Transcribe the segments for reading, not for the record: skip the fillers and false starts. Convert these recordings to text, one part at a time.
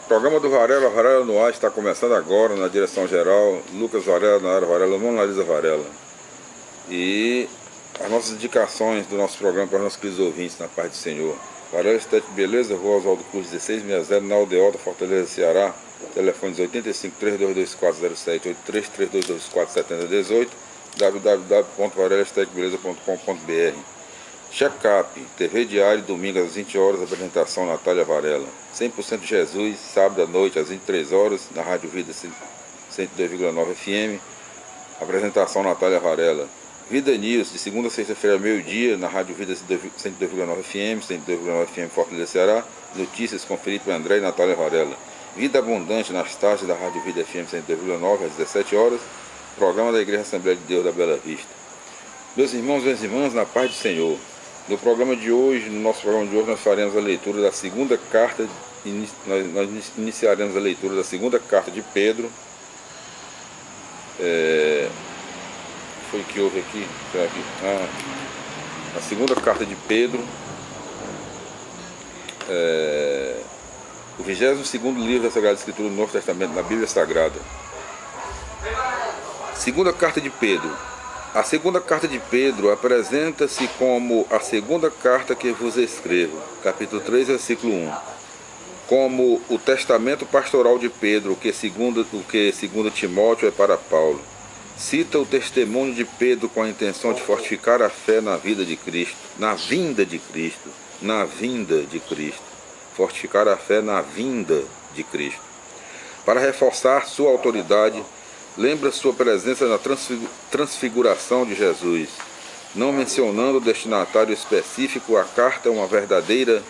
Programa do Varela, Varela no ar, está começando agora na direção geral, Lucas Varela, na área Varela, Mona Lisa Varela. E as nossas indicações do nosso programa para os nossos queridos ouvintes, na paz do Senhor. Varela Estética Beleza, Rua Oswaldo Cruz 1660, na Aldeota, Fortaleza, Ceará. Telefones 85-322407, 83-3224-7018, www.varelaesteticbeleza.com.br. Check-up, TV Diário, domingo às 20 horas, apresentação Natália Varela. 100% Jesus, sábado à noite às 23 horas, na Rádio Vida 102,9 FM, apresentação Natália Varela. Vida News, de segunda a sexta-feira, meio-dia, na Rádio Vida 102,9 FM, 102,9 FM, Fortaleza, Ceará. Notícias com Felipe André e Natália Varela. Vida Abundante, nas tardes da Rádio Vida FM 102,9, às 17 horas, programa da Igreja Assembleia de Deus da Bela Vista. Meus irmãos e minhas irmãs, na paz do Senhor. No programa de hoje, no nosso programa de hoje, nós faremos a leitura da segunda carta, nós iniciaremos a leitura da segunda carta de Pedro. Foi que houve aqui? Será que? A segunda carta de Pedro, o 22º livro da Sagrada Escritura do Novo Testamento, na Bíblia Sagrada. Segunda carta de Pedro. A segunda carta de Pedro apresenta-se como a segunda carta que vos escrevo, capítulo 3, versículo 1. Como o testamento pastoral de Pedro, o que segundo Timóteo é para Paulo. Cita o testemunho de Pedro com a intenção de fortificar a fé na vida de Cristo, na vinda de Cristo, na vinda de Cristo. Fortificar a fé na vinda de Cristo. Para reforçar sua autoridade, lembra sua presença na transfiguração de Jesus. Não mencionando o destinatário específico, a carta é uma verdadeira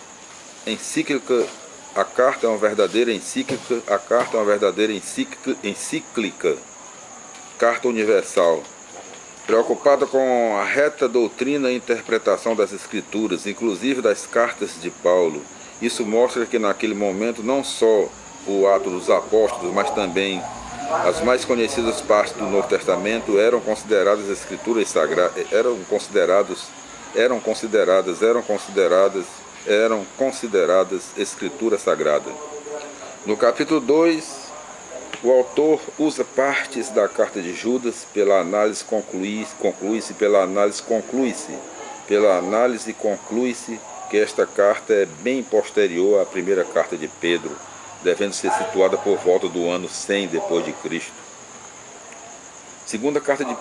encíclica. A carta é uma verdadeira encíclica. A carta é uma verdadeira encíclica. Carta universal. Preocupada com a reta doutrina e interpretação das Escrituras, inclusive das cartas de Paulo. Isso mostra que naquele momento não só o Ato dos Apóstolos, mas também as mais conhecidas partes do Novo Testamento eram consideradas escrituras sagradas, eram consideradas escritura sagrada. No capítulo 2, o autor usa partes da carta de Judas, pela análise conclui-se que esta carta é bem posterior à primeira carta de Pedro, devendo ser situada por volta do ano 100 depois de Cristo. Segunda carta de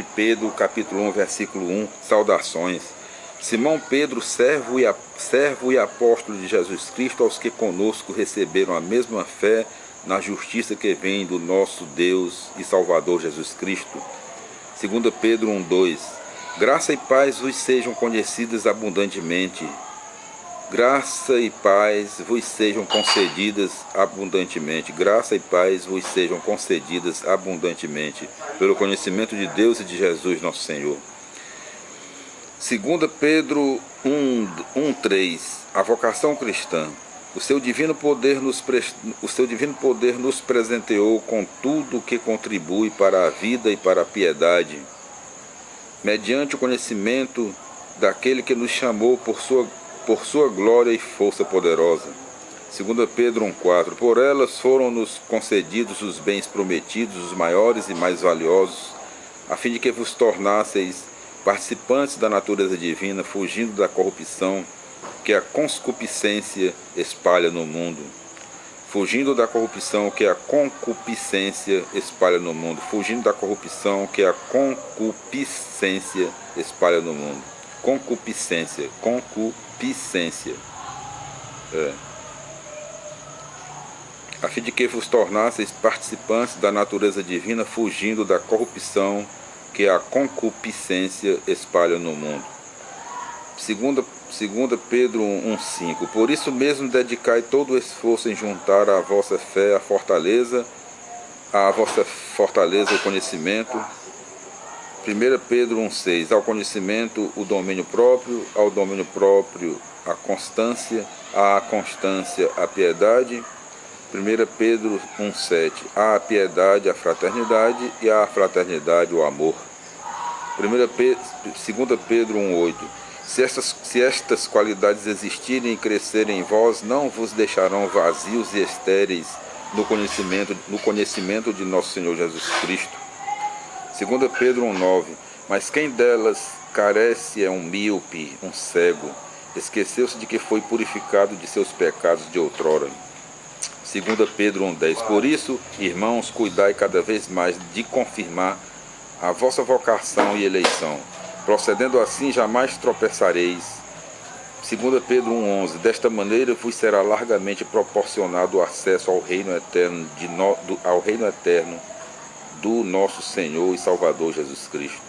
Pedro, capítulo 1, versículo 1, saudações. Simão Pedro, servo e apóstolo de Jesus Cristo, aos que conosco receberam a mesma fé na justiça que vem do nosso Deus e Salvador Jesus Cristo. Segunda Pedro 1, 2. Graça e paz vos sejam conhecidas abundantemente. Graça e paz vos sejam concedidas abundantemente. Graça e paz vos sejam concedidas abundantemente, pelo conhecimento de Deus e de Jesus nosso Senhor. 2 Pedro 1:3. A vocação cristã. O seu divino poder nos presenteou com tudo o que contribui para a vida e para a piedade, mediante o conhecimento daquele que nos chamou por sua glória e força poderosa. 2 Pedro 1,4. Por elas foram-nos concedidos os bens prometidos, os maiores e mais valiosos, a fim de que vos tornasseis participantes da natureza divina, fugindo da corrupção que a concupiscência espalha no mundo. Fugindo da corrupção que a concupiscência espalha no mundo. Fugindo da corrupção que a concupiscência espalha no mundo. Concupiscência. A fim de que vos tornasseis participantes da natureza divina, fugindo da corrupção que a concupiscência espalha no mundo. 2 Pedro 1,5. Por isso mesmo dedicai todo o esforço em juntar à vossa fé a vossa fortaleza o conhecimento. 1 Pedro 1,6. Ao conhecimento o domínio próprio, ao domínio próprio a constância, à constância a piedade. 1 Pedro 1,7. À piedade a fraternidade e à fraternidade o amor. 2 Pedro 1,8. Se estas qualidades existirem e crescerem em vós, não vos deixarão vazios e estéreis no conhecimento de nosso Senhor Jesus Cristo. 2 Pedro 1,9. Mas quem delas carece é um míope, um cego. Esqueceu-se de que foi purificado de seus pecados de outrora. 2 Pedro 1,10. Por isso, irmãos, cuidai cada vez mais de confirmar a vossa vocação e eleição. Procedendo assim, jamais tropeçareis. 2 Pedro 1,11. Desta maneira vos será largamente proporcionado o acesso ao reino eterno do nosso Senhor e Salvador Jesus Cristo.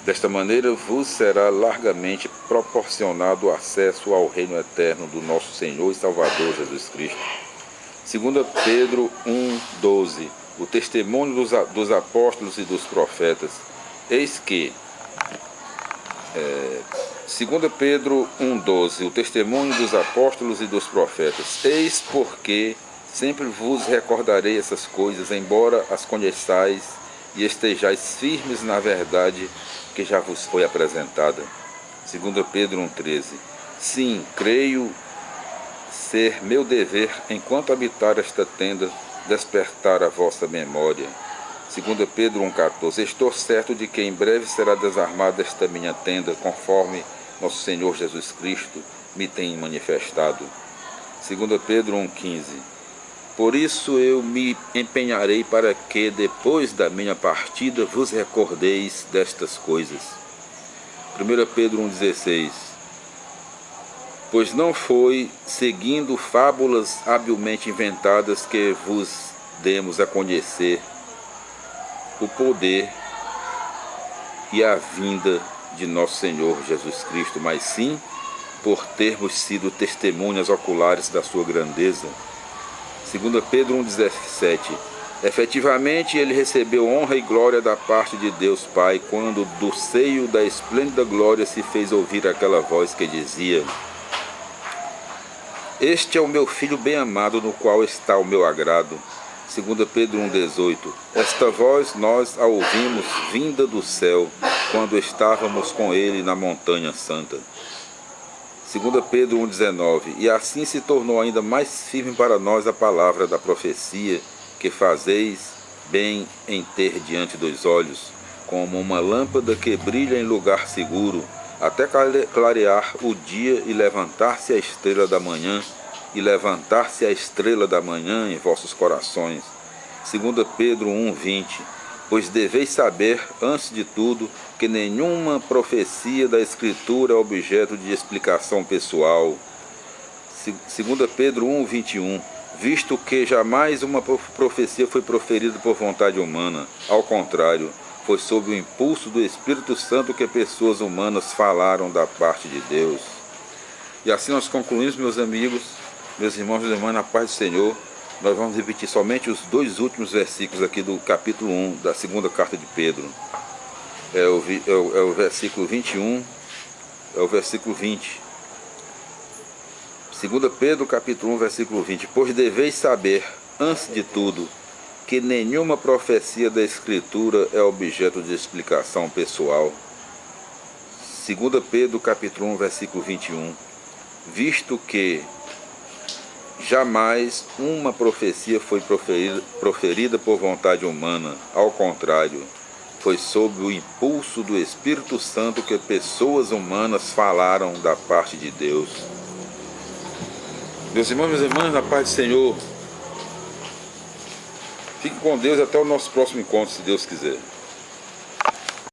Desta maneira vos será largamente proporcionado o acesso ao reino eterno do nosso Senhor e Salvador Jesus Cristo. 2 Pedro 1,12. O testemunho dos apóstolos e dos profetas. Eis que 2 Pedro 1,12. O testemunho dos apóstolos e dos profetas. Eis porque sempre vos recordarei essas coisas, embora as conheçais e estejais firmes na verdade que já vos foi apresentada. 2 Pedro 1,13. Sim, creio ser meu dever, enquanto habitar esta tenda, despertar a vossa memória. 2 Pedro 1,14. Estou certo de que em breve será desarmada esta minha tenda, conforme nosso Senhor Jesus Cristo me tem manifestado. 2 Pedro 1,15. Por isso eu me empenharei para que, depois da minha partida, vos recordeis destas coisas. 1 Pedro 1,16. Pois não foi seguindo fábulas habilmente inventadas que vos demos a conhecer o poder e a vinda de nosso Senhor Jesus Cristo, mas sim por termos sido testemunhas oculares da sua grandeza. 2 Pedro 1,17. Efetivamente, ele recebeu honra e glória da parte de Deus Pai, quando do seio da esplêndida glória se fez ouvir aquela voz que dizia: Este é o meu Filho bem-amado, no qual está o meu agrado. 2 Pedro 1,18. Esta voz nós a ouvimos vinda do céu, quando estávamos com ele na montanha santa. 2 Pedro 1,19. E assim se tornou ainda mais firme para nós a palavra da profecia, que fazeis bem em ter diante dos olhos, como uma lâmpada que brilha em lugar seguro, até clarear o dia e levantar-se a estrela da manhã, em vossos corações. 2 Pedro 1,20. Pois deveis saber, antes de tudo, que nenhuma profecia da Escritura é objeto de explicação pessoal. 2 Pedro 1,21. Visto que jamais uma profecia foi proferida por vontade humana. Ao contrário, foi sob o impulso do Espírito Santo que pessoas humanas falaram da parte de Deus. E assim nós concluímos, meus amigos, meus irmãos e irmãs, na paz do Senhor. Nós vamos repetir somente os dois últimos versículos aqui do capítulo 1 da segunda carta de Pedro. É o versículo 21, é o versículo 20. 2 Pedro, capítulo 1, versículo 20. Pois deveis saber, antes de tudo, que nenhuma profecia da Escritura é objeto de explicação pessoal. 2 Pedro, capítulo 1, versículo 21. Visto que jamais uma profecia foi proferida por vontade humana. Ao contrário, foi sob o impulso do Espírito Santo que pessoas humanas falaram da parte de Deus. Meus irmãos e minhas irmãs, na paz do Senhor, fiquem com Deus até o nosso próximo encontro, se Deus quiser.